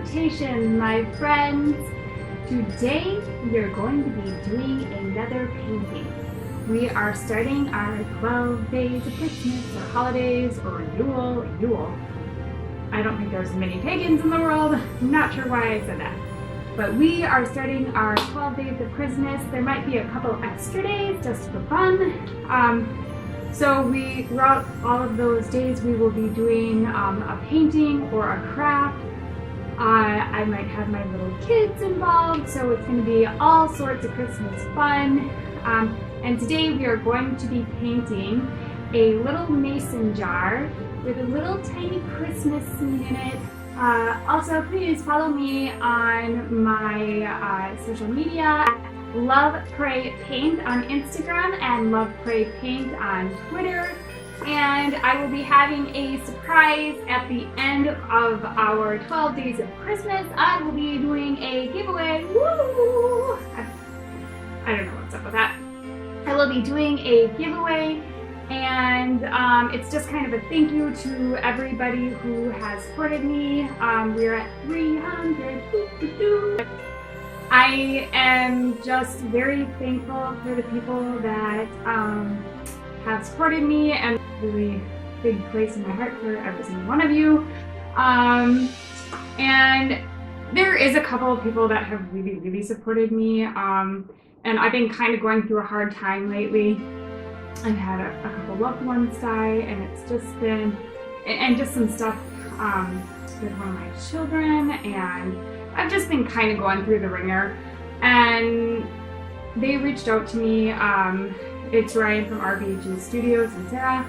salutations, my friends. Today we are going to be doing another painting. We are starting our 12 days of Christmas or holidays or Yule. I don't think there's many pagans in the world. I'm not sure why I said that. But we are starting our 12 days of Christmas. There might be a couple extra days just for fun. So throughout all of those days, we will be doing a painting or a craft. I might have my little kids involved, so it's going to be all sorts of Christmas fun. And today we are going to be painting a little mason jar with a little tiny Christmas scene in it. Also, please follow me on my social media. LOVEPRAYPAINT on Instagram and LOVEPRAYPAINT on Twitter. And I will be having a surprise at the end of our 12 days of Christmas. I will be doing a giveaway. Woo! I don't know what's up with that. I will be doing a giveaway, and it's just kind of a thank you to everybody who has supported me. We're at 300. I am just very thankful for the people that have supported me, and really big place in my heart for every single one of you. And there is a couple of people that have really supported me, and I've been kind of going through a hard time lately. I've had a couple loved ones die, and it's just been, and just some stuff with one of my children, and I've just been kind of going through the ringer, and they reached out to me. It's Ryan from RBG Studios and Sarah.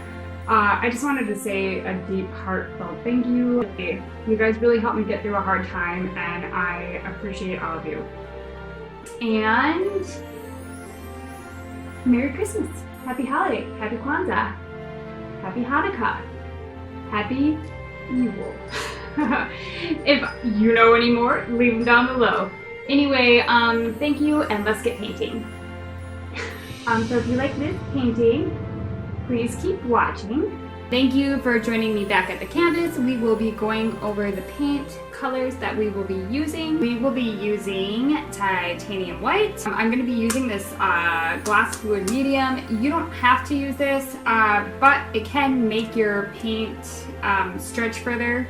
I just wanted to say a deep, heartfelt thank you. You guys really helped me get through a hard time, and I appreciate all of you. And Merry Christmas, Happy Holiday, Happy Kwanzaa, Happy Hanukkah, Happy Yule. If you know any more, leave them down below. Anyway, thank you, and let's get painting. So if you like this painting, please keep watching. Thank you for joining me back at the canvas. We will be going over the paint colors that we will be using. We will be using titanium white. I'm going to be using this glass fluid medium. You don't have to use this, but it can make your paint stretch further.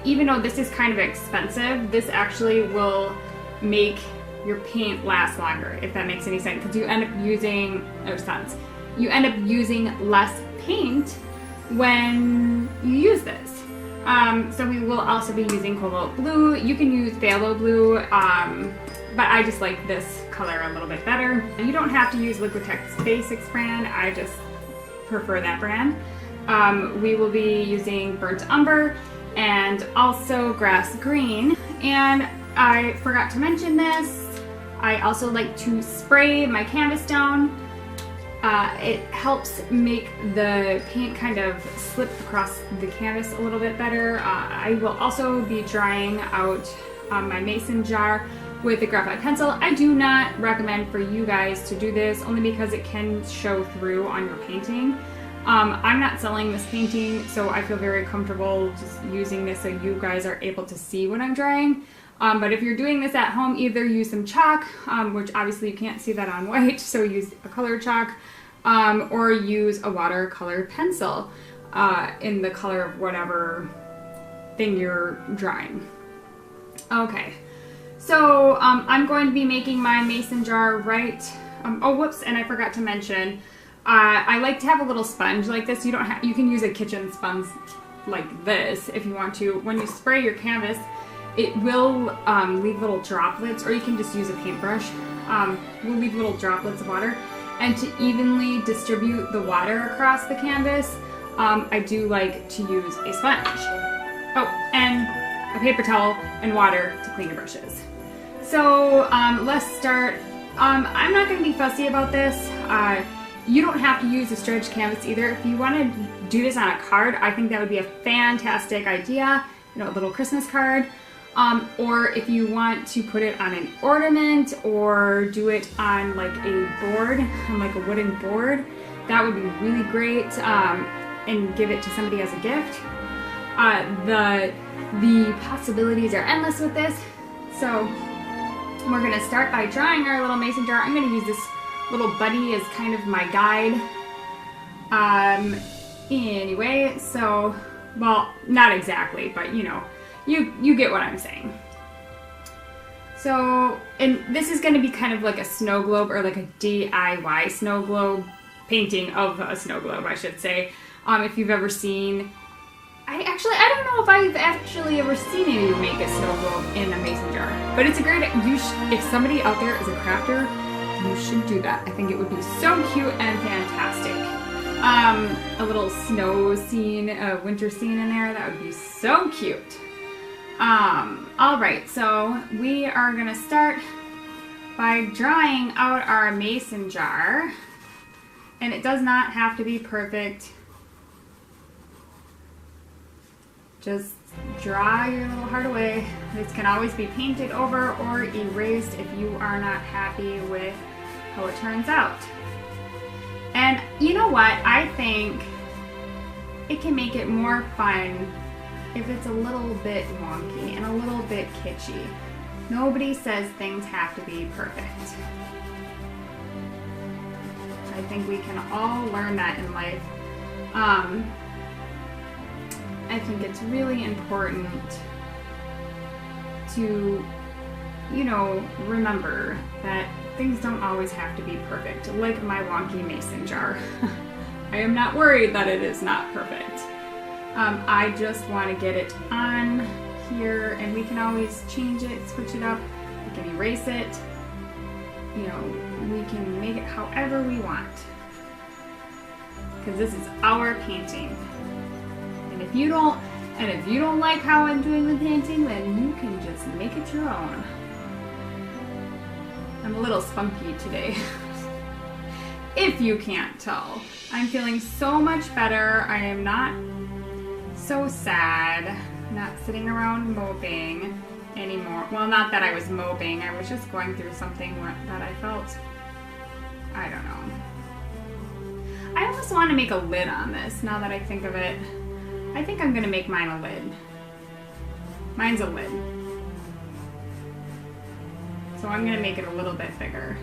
Even though this is kind of expensive, this actually will make your paint last longer, if that makes any sense, because you end up using, less paint when you use this. So we will also be using cobalt blue. You can use phthalo blue, but I just like this color a little bit better. You don't have to use Liquitex Basics brand, I just prefer that brand. We will be using burnt umber and also grass green. And I forgot to mention this, I also like to spray my canvas down. It helps make the paint kind of slip across the canvas a little bit better. I will also be drying out my mason jar with a graphite pencil. I do not recommend for you guys to do this, only because it can show through on your painting. I'm not selling this painting, so I feel very comfortable just using this so you guys are able to see what I'm drawing. But if you're doing this at home, either use some chalk, which obviously you can't see that on white, so use a colored chalk, or use a watercolor pencil in the color of whatever thing you're drawing. Okay, so I'm going to be making my mason jar right. Oh, whoops, and I forgot to mention, I like to have a little sponge like this. You can use a kitchen sponge like this if you want to. When you spray your canvas, it will leave little droplets, or you can just use a paintbrush. We'll leave little droplets of water. And to evenly distribute the water across the canvas, I do like to use a sponge. Oh, and a paper towel and water to clean your brushes. So let's start. I'm not going to be fussy about this. You don't have to use a stretch canvas either. If you want to do this on a card, I think that would be a fantastic idea. You know, a little Christmas card. Or if you want to put it on an ornament or do it on like a board, on like a wooden board, that would be really great, and give it to somebody as a gift. The possibilities are endless with this. So we're gonna start by drawing our little mason jar. I'm gonna use this little buddy as kind of my guide. Anyway, so, well, not exactly, but you know, you get what I'm saying. So, and this is going to be kind of like a snow globe, or like a DIY snow globe, painting of a snow globe, I should say. If you've ever seen, I don't know if I've actually ever seen you make a snow globe in a mason jar, but it's a great, if somebody out there is a crafter, you should do that. I think it would be so cute and fantastic. A little snow scene, a winter scene in there, that would be so cute. Alright, so we are gonna start by drawing out our mason jar, and it does not have to be perfect. Just draw your little heart away. This can always be painted over or erased if you are not happy with how it turns out. And you know what? I think it can make it more fun if it's a little bit wonky and a little bit kitschy. Nobody says things have to be perfect. I think we can all learn that in life. I think it's really important to, you know, remember that things don't always have to be perfect, like my wonky mason jar. I am not worried that it is not perfect. I just want to get it on here, and we can always change it, switch it up, we can erase it, you know, we can make it however we want, because this is our painting. And if you don't like how I'm doing the painting, then you can just make it your own. I'm a little spunky today. If you can't tell. I'm feeling so much better. I am not so sad. Not sitting around moping anymore. Well, not that I was moping. I was just going through something that I felt, I don't know. I almost want to make a lid on this now that I think of it. I think I'm going to make mine a lid. Mine's a lid. So I'm going to make it a little bit bigger.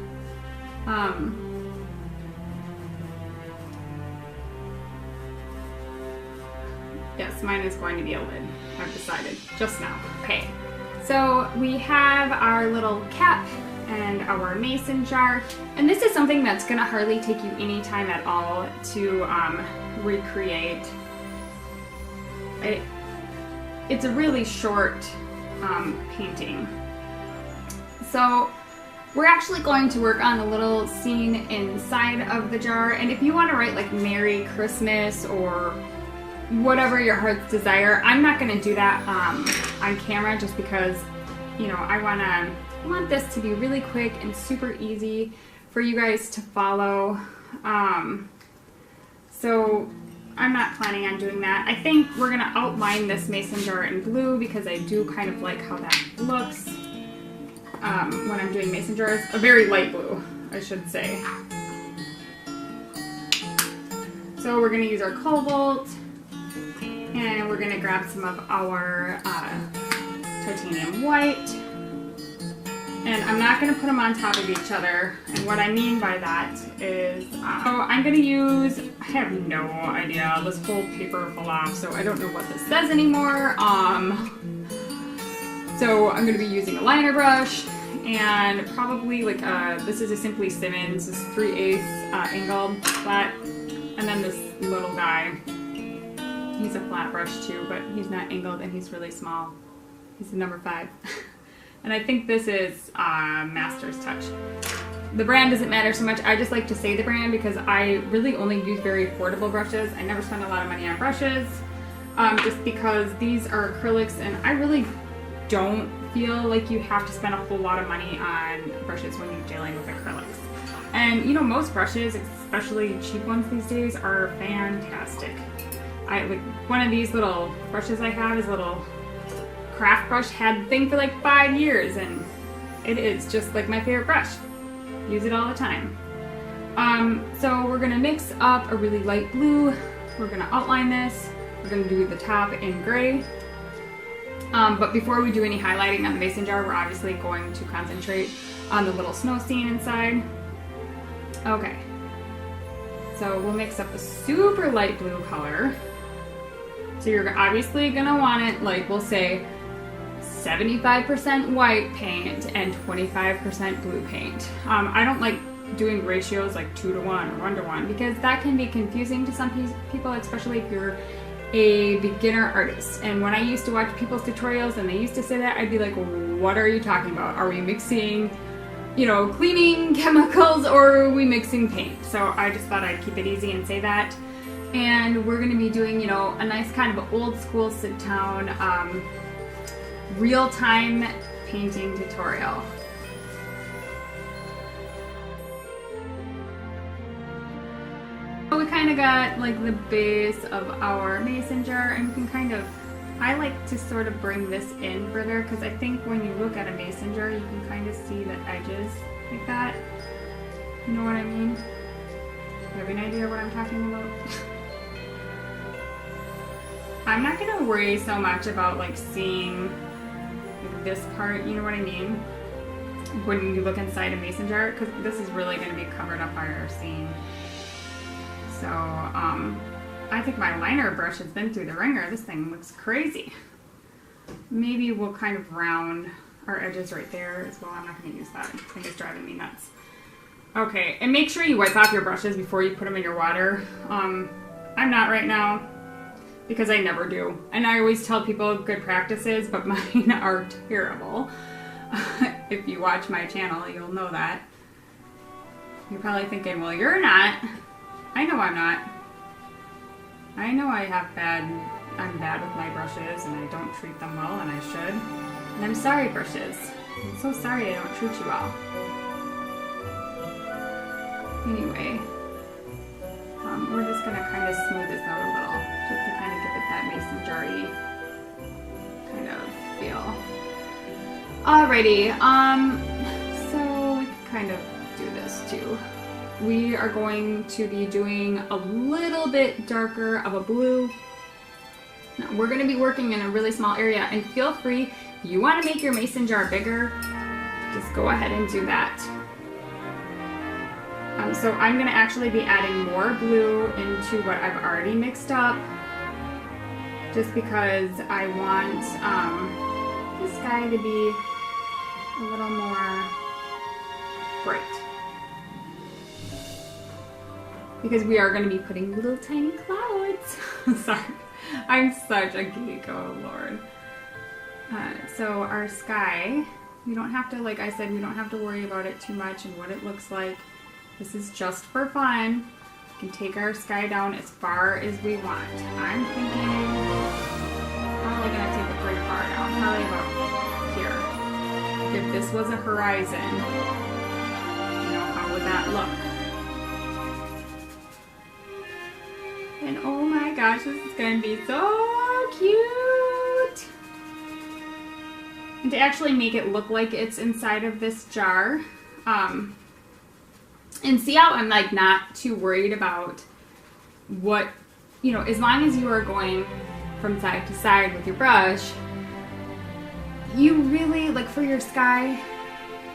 Yes, mine is going to be a lid. I've decided just now. Okay, so we have our little cap and our mason jar. And this is something that's going to hardly take you any time at all to recreate. It's a really short painting. So we're actually going to work on a little scene inside of the jar, and if you want to write like Merry Christmas or whatever your heart's desire, I'm not going to do that on camera just because, you know, I want this to be really quick and super easy for you guys to follow. So I'm not planning on doing that. I think we're going to outline this mason jar in blue because I do kind of like how that looks when I'm doing mason jars. A very light blue, I should say. So we're going to use our cobalt, and we're going to grab some of our titanium white. And I'm not going to put them on top of each other. And what I mean by that is, so I'm going to use, I have no idea, this whole paper fell off, so I don't know what this says anymore. So I'm going to be using a liner brush, and probably like, this is a Simply Simmons, this 3/8 angled flat. And then this little guy, he's a flat brush too, but he's not angled and he's really small. He's the number 5. And I think this is Master's Touch. The brand doesn't matter so much. I just like to say the brand because I really only use very affordable brushes. I never spend a lot of money on brushes just because these are acrylics, and I really don't feel like you have to spend a whole lot of money on brushes when you're dealing with acrylics. And you know, most brushes, especially cheap ones these days, are fantastic. Like one of these little brushes I have is a little craft brush, had the thing for like 5 years, and it is just like my favorite brush. Use it all the time. So we're gonna mix up a really light blue. We're gonna outline this. We're going to do the top in gray. But before we do any highlighting on the mason jar, we're obviously going to concentrate on the little snow scene inside. Okay. So we'll mix up a super light blue color. So you're obviously going to want it, like we'll say, 75% white paint and 25% blue paint. I don't like doing ratios like 2 to 1 or 1 to 1 because that can be confusing to some people, especially if you're a beginner artist. And when I used to watch people's tutorials and they used to say that, I'd be like, what are you talking about? Are we mixing, you know, cleaning chemicals, or are we mixing paint? So I just thought I'd keep it easy and say that. And we're going to be doing, you know, a nice kind of old school sit down real-time painting tutorial. We kind of got like the base of our mason jar, and we can kind of, I like to sort of bring this in further because I think when you look at a mason jar you can kind of see the edges like that. You know what I mean? You have an idea what I'm talking about? I'm not going to worry so much about like seeing this part, you know what I mean, when you look inside a mason jar, because this is really going to be covered up by our scene. So I think my liner brush has been through the ringer. This thing looks crazy. Maybe we'll kind of round our edges right there as well. I'm not going to use that. I think it's driving me nuts. Okay, and make sure you wipe off your brushes before you put them in your water. I'm not right now, because I never do. And I always tell people good practices, but mine are terrible. If you watch my channel, you'll know that. You're probably thinking, well, you're not. I know I'm not. I know I'm bad with my brushes and I don't treat them well, and I should. And I'm sorry, brushes. I'm so sorry I don't treat you well. Anyway, we're just gonna kind of smooth this out a little, just to kind of give it that mason jar-y kind of feel. Alrighty, so we can kind of do this too. We are going to be doing a little bit darker of a blue. Now, we're going to be working in a really small area, and feel free, if you want to make your mason jar bigger, just go ahead and do that. So I'm going to actually be adding more blue into what I've already mixed up, just because I want the sky to be a little more bright. Because we are going to be putting little tiny clouds. Sorry, I'm such a geek, oh Lord. So our sky, we don't have to, like I said, we don't have to worry about it too much and what it looks like. This is just for fun. We can take our sky down as far as we want. I'm thinking, probably going to take it pretty far down, probably about here. If this was a horizon, you know, how would that look? And oh my gosh, this is going to be so cute! And to actually make it look like it's inside of this jar, and see how I'm like not too worried about what, you know, as long as you are going from side to side with your brush, you really, like for your sky,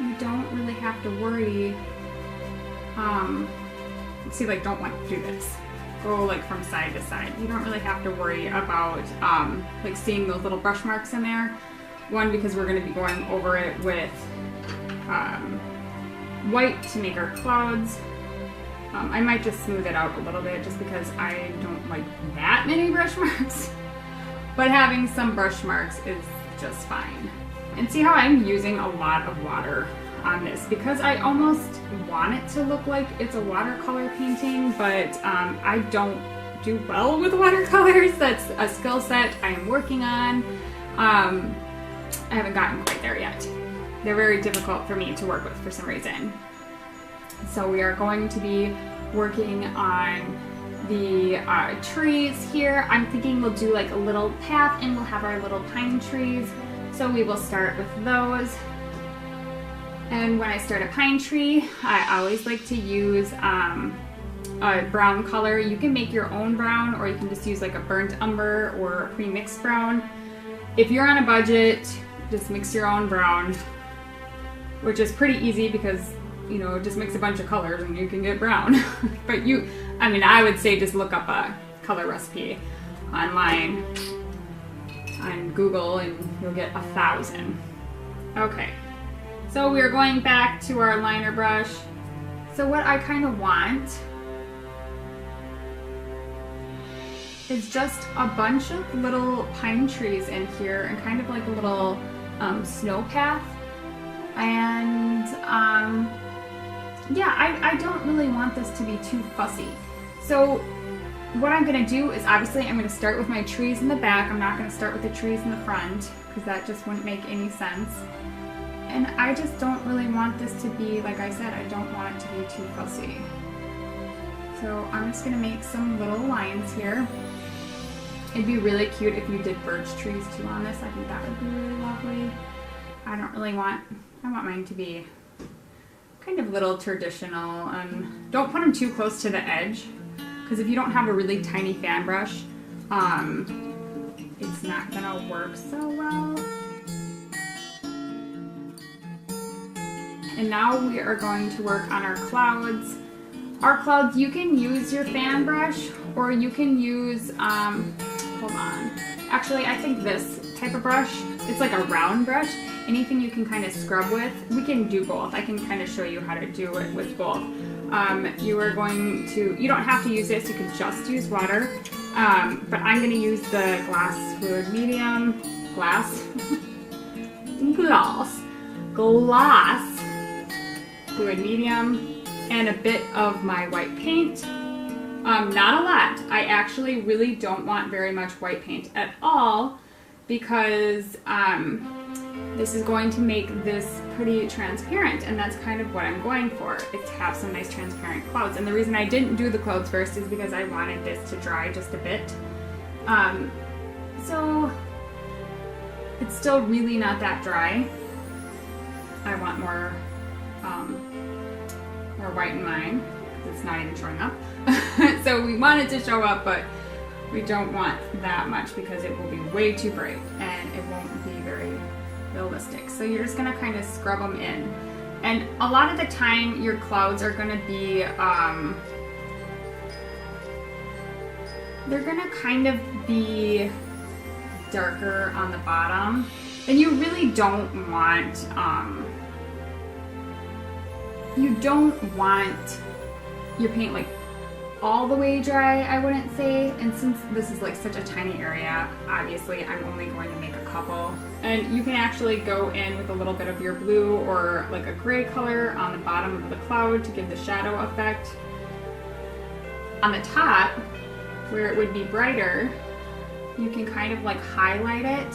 you don't really have to worry, see, like, don't want to do this. Go like from side to side. You don't really have to worry about like seeing those little brush marks in there. One, because we're going to be going over it with white to make our clouds. I might just smooth it out a little bit just because I don't like that many brush marks. But having some brush marks is just fine. And see how I'm using a lot of water on this because I almost want it to look like it's a watercolor painting, but I don't do well with watercolors. That's a skill set I am working on. I haven't gotten quite there yet. They're very difficult for me to work with for some reason. So we are going to be working on the trees here. I'm thinking we'll do like a little path and we'll have our little pine trees. So we will start with those. And when I start a pine tree, I always like to use a a brown color. You can make your own brown, or you can just use like a burnt umber or a pre-mixed brown. If you're on a budget, just mix your own brown, which is pretty easy because, you know, just mix a bunch of colors and you can get brown. But I mean, I would say just look up a color recipe online on Google and you'll get 1,000. Okay, so we're going back to our liner brush. So what I kind of want is just a bunch of little pine trees in here and kind of like a little snow path. And yeah, I don't really want this to be too fussy. So what I'm gonna do is, obviously I'm gonna start with my trees in the back. I'm not gonna start with the trees in the front because that just wouldn't make any sense. And I just don't really want this to be, like I said, I don't want it to be too fussy. So I'm just gonna make some little lines here. It'd be really cute if you did birch trees too on this. I think that would be really lovely. I want mine to be kind of little traditional, and don't put them too close to the edge, because if you don't have a really tiny fan brush, it's not gonna work so well. And now we are going to work on our clouds. Our clouds, you can use your fan brush, or you can use, hold on. Actually, I think this type of brush, it's like a round brush. Anything you can kind of scrub with. We can do both. I can kind of show you how to do it with both. You don't have to use this, you can just use water. But I'm going to use the glass fluid medium, glass fluid medium, and a bit of my white paint. Not a lot. I actually really don't want very much white paint at all, because this is going to make this pretty transparent, and that's kind of what I'm going for, is to have some nice transparent clouds. And the reason I didn't do the clouds first is because I wanted this to dry just a bit. So it's still really not that dry. I want more white in mine, because it's not even showing up. So we want it to show up, but we don't want that much because it will be way too bright and it won't be very realistic. So you're just gonna kind of scrub them in. And a lot of the time your clouds are gonna be, they're gonna kind of be darker on the bottom. And you really don't want, your paint like all the way dry, I wouldn't say. And since this is like such a tiny area, obviously I'm only going to make a couple. And you can actually go in with a little bit of your blue or like a gray color on the bottom of the cloud to give the shadow effect. On the top, where it would be brighter, you can kind of like highlight it.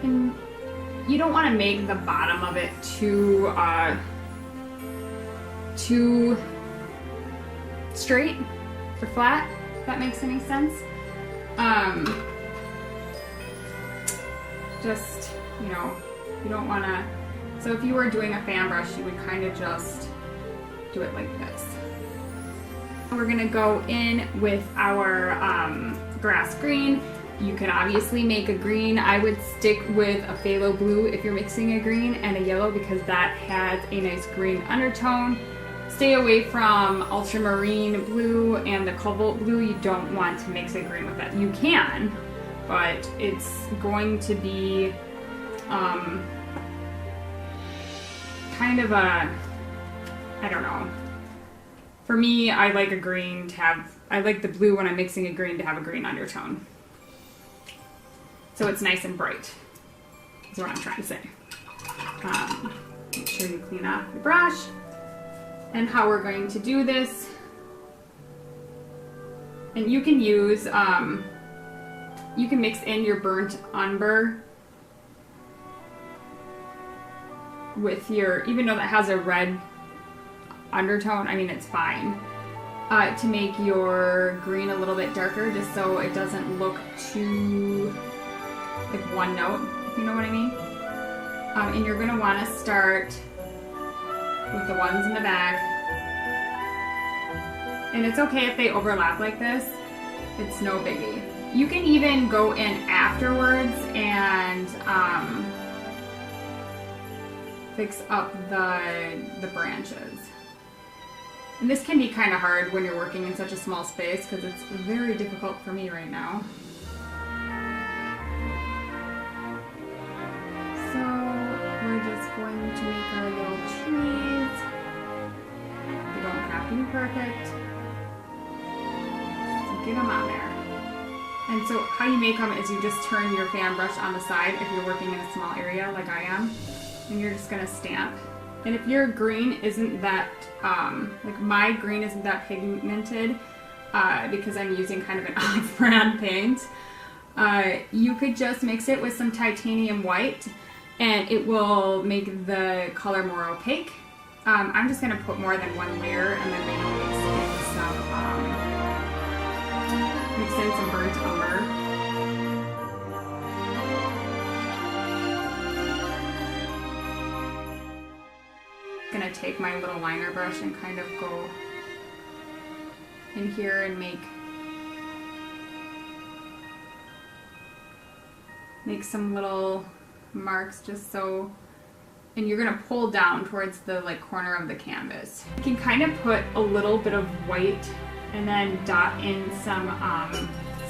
And you don't want to make the bottom of it too straight or flat, if that makes any sense. Just, you know, you don't want to, so if you were doing a fan brush, you would kind of just do it like this. We're going to go in with our grass green. You can obviously make a green. I would stick with a phthalo blue if you're mixing a green, and a yellow because that has a nice green undertone. Stay away from ultramarine blue and the cobalt blue. You don't want to mix a green with that. You can, but it's going to be kind of a, I don't know. For me, I like a green to have, I like the blue when I'm mixing a green to have a green undertone. So it's nice and bright, is what I'm trying to say. Make sure you clean off your brush. And how we're going to do this. And you can use, you can mix in your burnt umber with your, even though that has a red undertone, I mean, it's fine. To make your green a little bit darker, just so it doesn't look too like one note, if you know what I mean. And you're gonna wanna start with the ones in the back And it's okay if they overlap like this. It's no biggie. You can even go in afterwards and fix up the branches. And this can be kind of hard when you're working in such a small space because it's very difficult for me right now. So we're just going to make our little trees. They don't have to be perfect. So get them on there. And so how you make them is you just turn your fan brush on the side if you're working in a small area like I am. And you're just gonna stamp. And if your green isn't that, like my green isn't that pigmented, because I'm using kind of an olive brand paint, you could just mix it with some titanium white and it will make the color more opaque. I'm just gonna put more than one layer and then maybe mix in some burnt umber. Gonna take my little liner brush and kind of go in here and make some little marks just so, and you're gonna pull down towards the like corner of the canvas. You can kind of put a little bit of white and then dot in some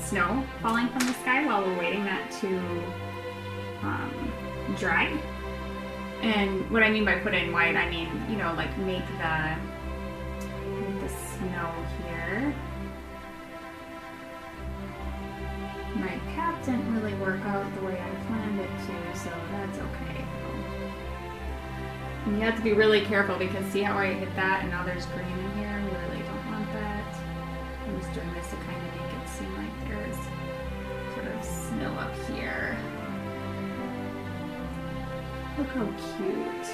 snow falling from the sky while we're waiting that to dry. And what I mean by put in white, I mean, you know, like make the snow here. My path didn't really work out the way I planned it to, so that's okay. And you have to be really careful because see how I hit that and now there's green in here? We really don't want that. I'm just doing this to kind of make it seem like there's sort of snow up here. Look how cute.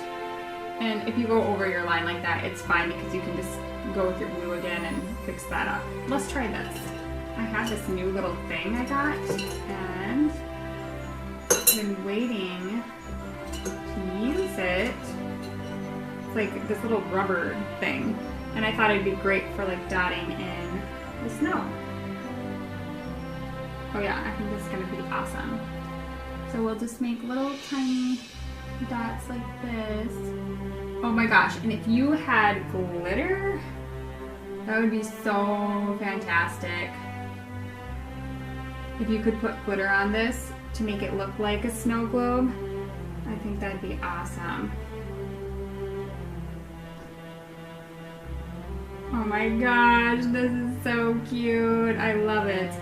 And if you go over your line like that, it's fine because you can just go with your glue again and fix that up. Let's try this. I have this new little thing I got and I've been waiting to use it. It's like this little rubber thing. And I thought it'd be great for like dotting in the snow. Oh yeah, I think this is gonna be awesome. So we'll just make little tiny dots like this. Oh my gosh, and if you had glitter, that would be so fantastic. If you could put glitter on this to make it look like a snow globe, I think that'd be awesome. Oh my gosh, this is so cute. I love it.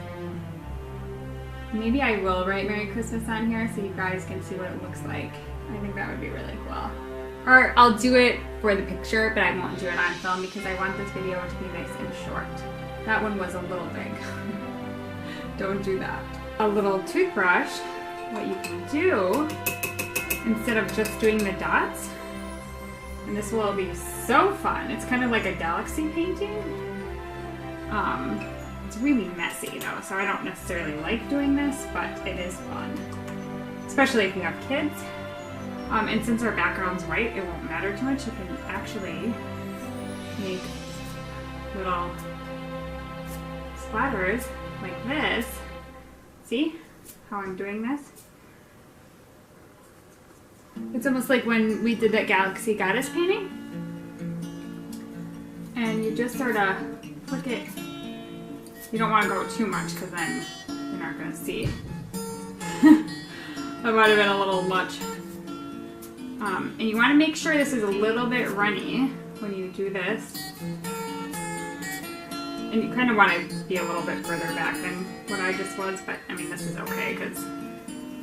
Maybe I will write Merry Christmas on here so you guys can see what it looks like. I think that would be really cool. Or I'll do it for the picture, but I won't do it on film because I want this video to be nice and short. That one was a little big. Don't do that. A little toothbrush, what you can do, instead of just doing the dots, and this will be so fun. It's kind of like a galaxy painting. It's really messy though, so I don't necessarily like doing this, but it is fun. Especially if you have kids. And since our background's white, it won't matter too much. You can actually make little splatters like this. See how I'm doing this? It's almost like when we did that Galaxy Goddess painting. And you just sort of flick it. You don't want to go too much because then you're not going to see. That might have been a little much. And you want to make sure this is a little bit runny when you do this. And you kind of want to be a little bit further back than what I just was, but I mean this is okay because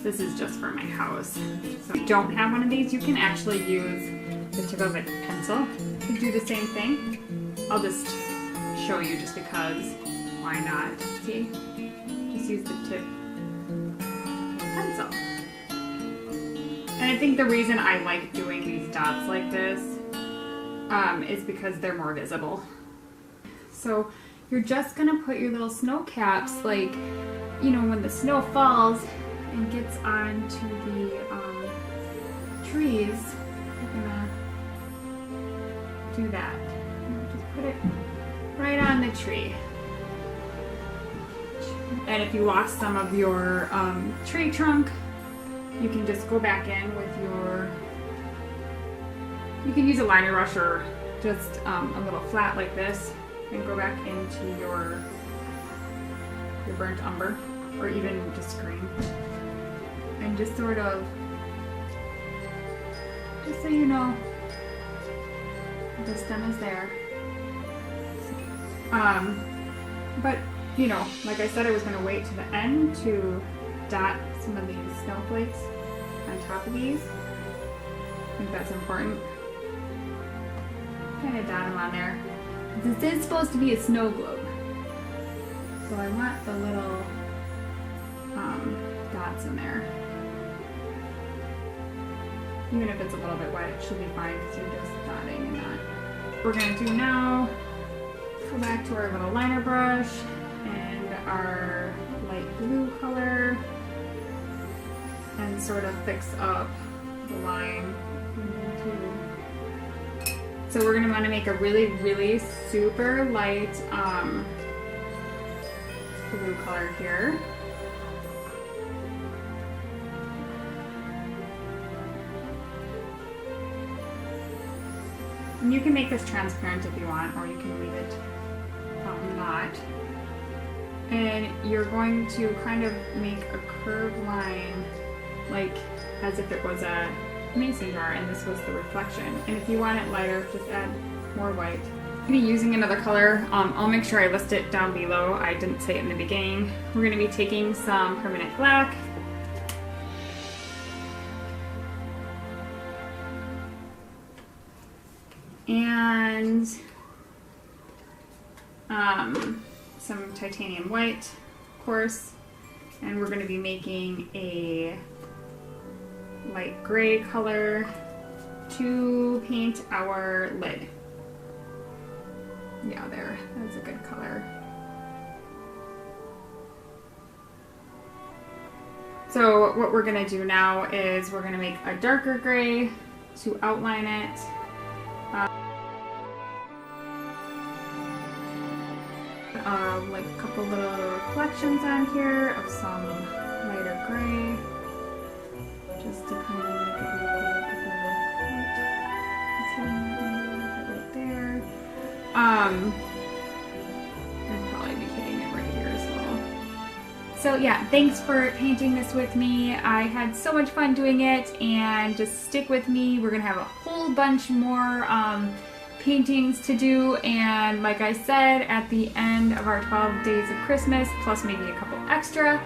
this is just for my house. So if you don't have one of these, you can actually use the tip of a pencil to do the same thing. I'll just show you just because, why not? See? Just use the tip of the pencil. And I think the reason I like doing these dots like this is because they're more visible. So you're just gonna put your little snow caps, like, you know, when the snow falls and gets onto the trees, you're gonna do that. You know, just put it right on the tree. And if you lost some of your tree trunk, you can just go back in with your, you can use a liner brush or just a little flat like this and go back into your burnt umber or even just green. And just sort of, just so you know, the stem is there. But you know, like I said, I was going to wait to the end to dot some of these snowflakes on top of these. I think that's important. Kind of dot them on there. This is supposed to be a snow globe, so I want the little dots in there. Even if it's a little bit wet, it should be fine because you're just dotting and not. We're going to do now, go back to our little liner brush and our light blue color and sort of fix up the line. So we're going to want to make a really, really super light blue color here. And you can make this transparent if you want, or you can leave it not. And you're going to kind of make a curved line, like as if it was a mason jar and this was the reflection. And if you want it lighter, just add more white. I'm going to be using another color. I'll make sure I list it down below. I didn't say it in the beginning. We're going to be taking some permanent black. And some titanium white, of course, and we're going to be making a light gray color to paint our lid. Yeah, there, that's a good color. So what we're going to do now is we're going to make a darker gray to outline it. Like a couple little reflections on here of some lighter gray, just to kind of make it look like right there. I'd probably be hitting it right here as well. So yeah, thanks for painting this with me. I had so much fun doing it, and just stick with me. We're gonna have a whole bunch more paintings to do, and like I said, at the end of our 12 days of Christmas, plus maybe a couple extra,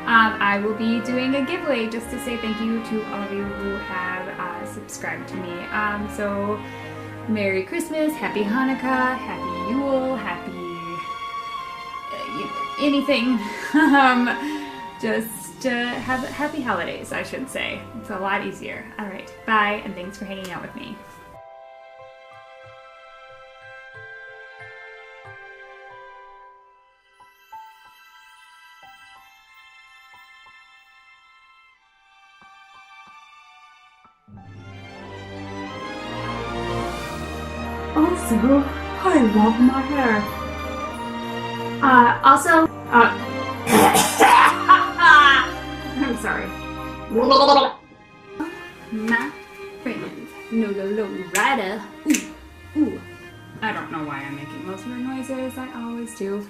I will be doing a giveaway just to say thank you to all of you who have subscribed to me. So Merry Christmas, Happy Hanukkah, Happy Yule, Happy anything. Just have happy holidays, I should say. It's a lot easier. All right, bye, and thanks for hanging out with me. Also, I love my hair. I'm sorry. My friends, no low rider. Ooh, ooh. I don't know why I'm making those weird noises. I always do.